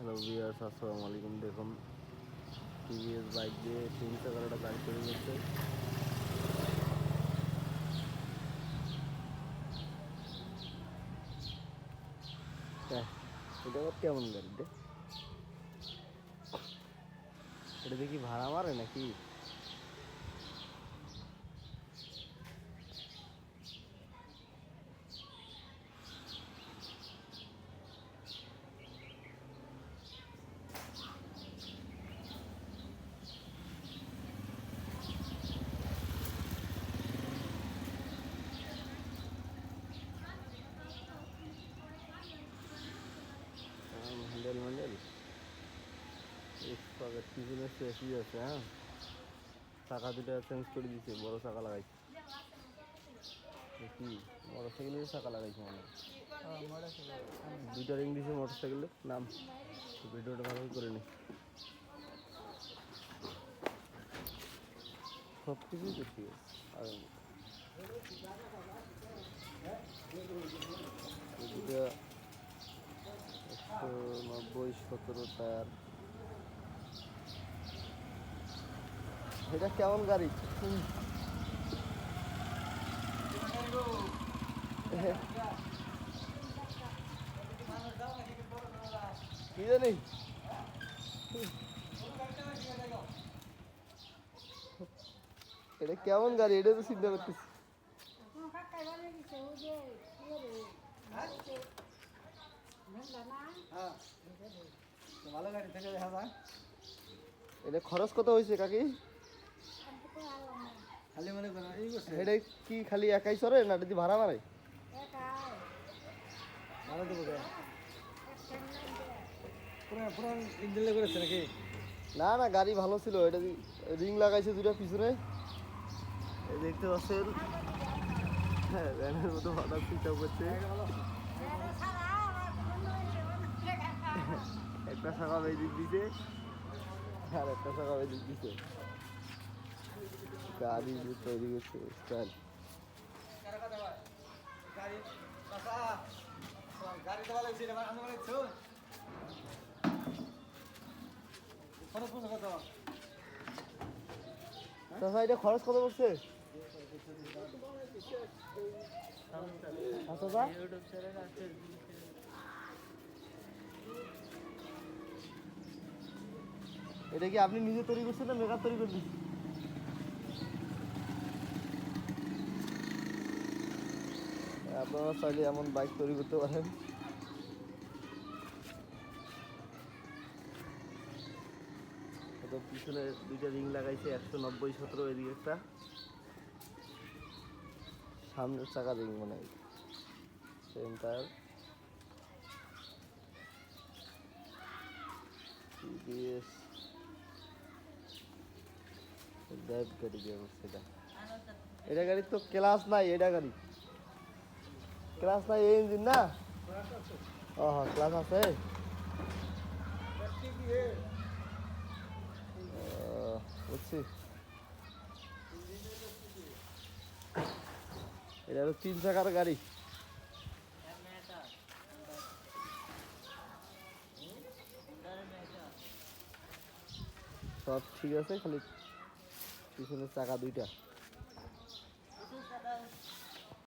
Hello viewers, আসসালামু আলাইকুম। দেখুন টিভিএস বাইক দিয়ে 3 চাকার একটা গাড়ি তৈরি করছে। হ্যাঁ, এটা আবার কেমন গাড়ি? এটা দেখি ভাড়া মারে নাকি? হ্যান্ডেল ম্যান্ডেল পিছনে শেষই আছে। হ্যাঁ, চাকা দুটো চেঞ্জ করে দিচ্ছে, বড় চাকা লাগাইছে। কি মোটরসাইকেলের চাকা লাগাইছে মানে? দুইটা রিং দিছে মোটরসাইকেলের নাম। ভিডিওটা ভালো করে নি, সব কিছুই দেখি। আর দুটা 190-17 টায়ার। এটা কেমন গাড়ি? কি জানি এটা কেমন গাড়ি, এটা তো চিন্তা করতেছি। এটা খরচ কত হয়েছে কাকি? এটা কি খালি একাই চড়ে না যদি ভাড়া মারে? না না, গাড়ি ভালো ছিল। এটা রিং লাগাইছে দুটা পিছনে, দেখতে পাচ্ছেন। হ্যাঁ, ভ্যানের মতো হঠাৎ সুইচ অফ করছে। একটা শাখা বেদিক দিছে আর একটা শাখা বেদিক দিছে। গাড়ি যে তৈরি করছে স্টাইল। এটা খরচ কত পড়ছে? এটা কি আপনি নিজে তৈরি করছেন না মেকার তৈরি করে দিচ্ছেন? আপনারা চাইলে এমন বাইক তৈরি করতে পারেন। পিছনে দুইটা রিং লাগাইছে, 190-17 এদিকে একটা, সামনের চাকা রিং মানে সেন্টার। টিভিএস গাড়ি দিয়ে করছে এটা। এটা গাড়ির তো ক্লাস নাই। এটা গাড়ি ক্লাস নাই, এই ইঞ্জিন না? ও হ্যাঁ, ক্লাস আছে। বুঝছি। এটা হলো 3 চাকার গাড়ি। সব ঠিক আছে, খালি পিছনের চাকা দুইটা।